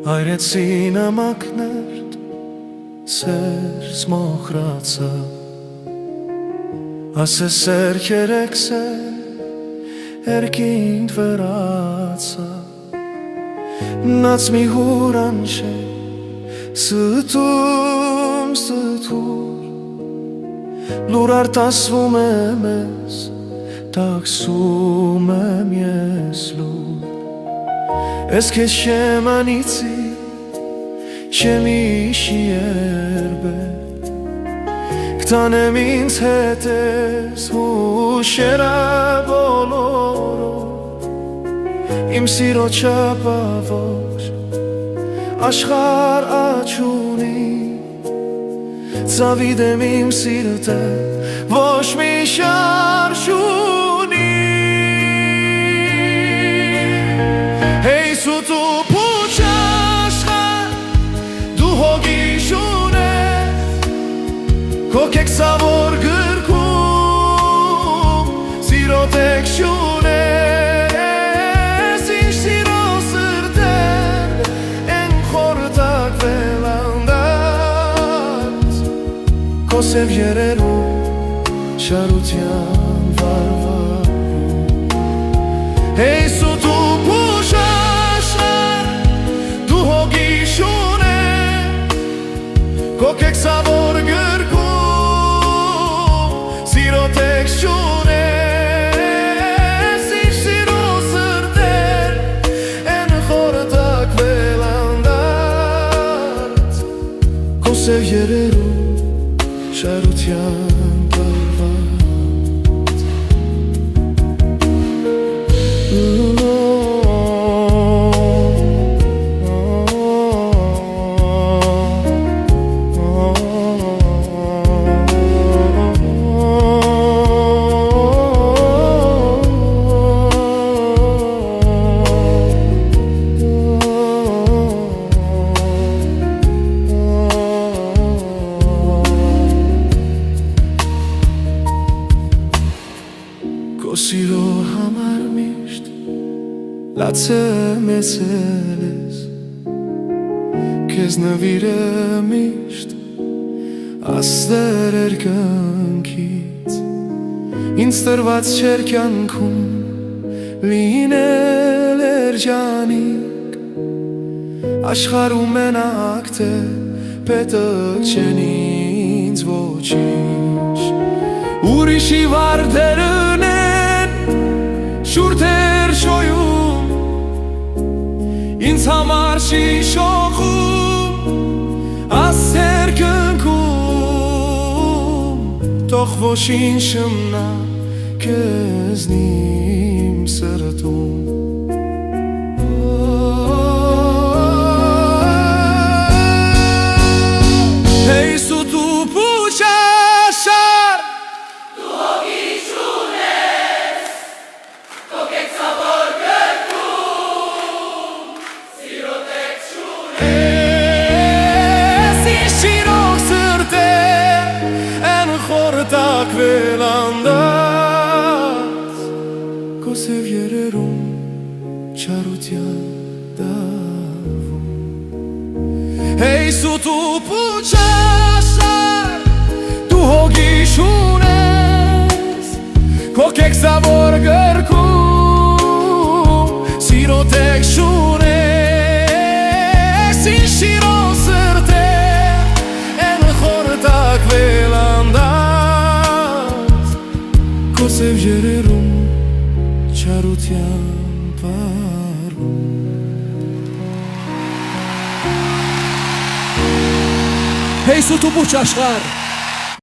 Հայրեցին ամակներդ սեր մոխրացա ասես երեքսեն երկինդ վերացա նաց մի հուրան չէ ստում ստուր լուր արտասվում եմ ես տաքսում եմ ես լուր ես քեզ չեմ անիցի չեմ իշի երբե կտանեմ ինձ հետ ես հուշերը բոլորով իմ սիրո չափավոր աշխարհ աչունի ծավիդեմ իմ սիրտը ոչ մի շարժ ունի Հեյ սուտու փուչ աշխարհ դու հոգի շունես քո կեքսավոր գրքում սիրո տեք շունես ինչ սիրո սրտեր են խորտակ վելանդած քո սև երերում շարության վարվարում Հեյ սուտու փուչ աշխարհ դու հոգի շունես քո կեքսավոր գրքում սիրո տեքստ շունես ինչ սիրո սրտեր են խորտակ վելանդած քո սև երերում շարության Սիրո համար միշտ լացեմ ես քեզ նվիրեմ միշտ աստեր երկնքից ինձ տրված չէր կյանքում լինել երջանիկ աշխարհում մենակ թե պետք չեն ինձ ոչինչ ուրիշի վարդերն շուրթեր շոյում ինձ համար շիշոխում ասեր կնքում թող ոչինչ չմնա քեզնիմ սրտում Հեյ սուտու փուչ աշխարհ դու հոգի շունես քո կեքսավոր գրքում սիրո տեքստ շունես ինչ սիրո սրտեր են խորտակ վելանդած քո սև երերում չարության դավում Հեյ սուտու փուչ աշխարհ դու հոգի շունես քո կեքսավոր գրքում սիրո տեքստ շունես ինչ սիրո սրտեր են խորտակ վելանդած քո սև երերում չարության վարում Հեյ սուտու փուչ աշխարհ